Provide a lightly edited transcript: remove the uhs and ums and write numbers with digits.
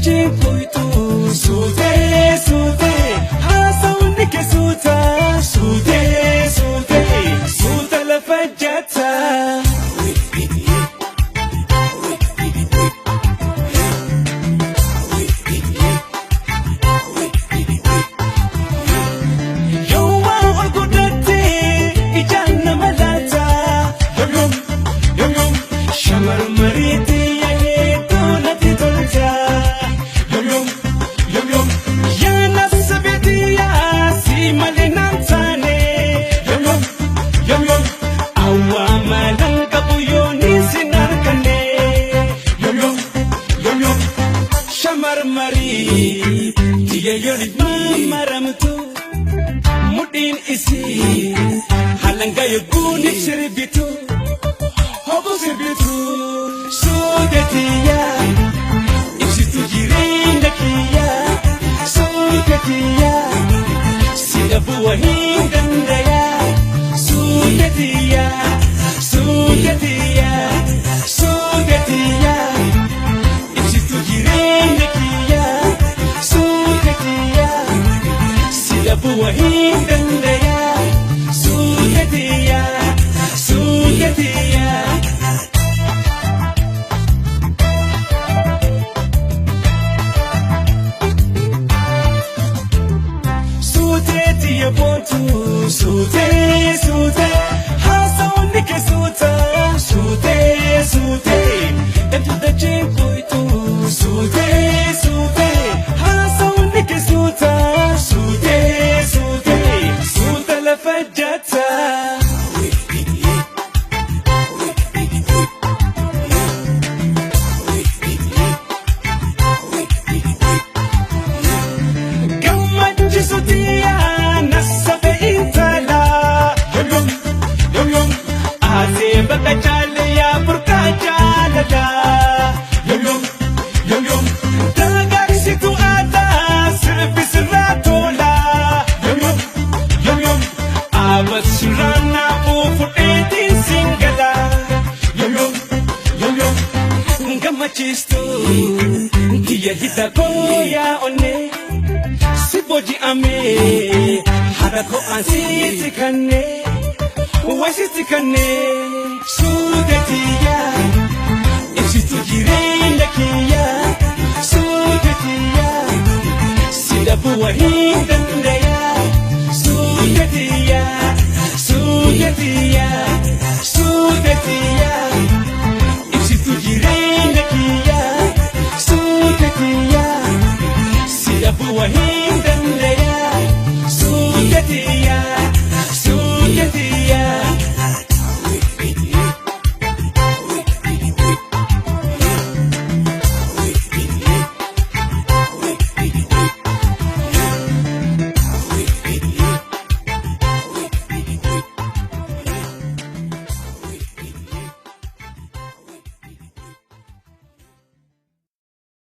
Kuitu sute sute hasauni ke suta sute sute suta la fajata Yoma olgudate ijana malata yom yom shamar mariti Mari tiya yoni maramtu mudin isi halanga yuguni sirbitu hobo sirbitu sudetiya isitu jirinda kiya sudetiya sidabu wahindandaya sudetiya sudetiya sudetiya isitu jirinda Wahindandaya sugatiya sugatiya sugatiya bontu sute sute hasauni ke suta sute sute into the Kuitu sute sute hasauni ke suta sute fajata Gammachi sutiya nasabe intala yom yom aze baka chaliya purka chalala yom yom dagari situ ada service ratola Abat surana ufuti singala yom yom ngamachisto ndiye hita koya one siboji ame harako ansiti kane wasiti kane sudetiya isitu jirinda kiya sudetiya sidabu wahindandaya sudetiya sudetiya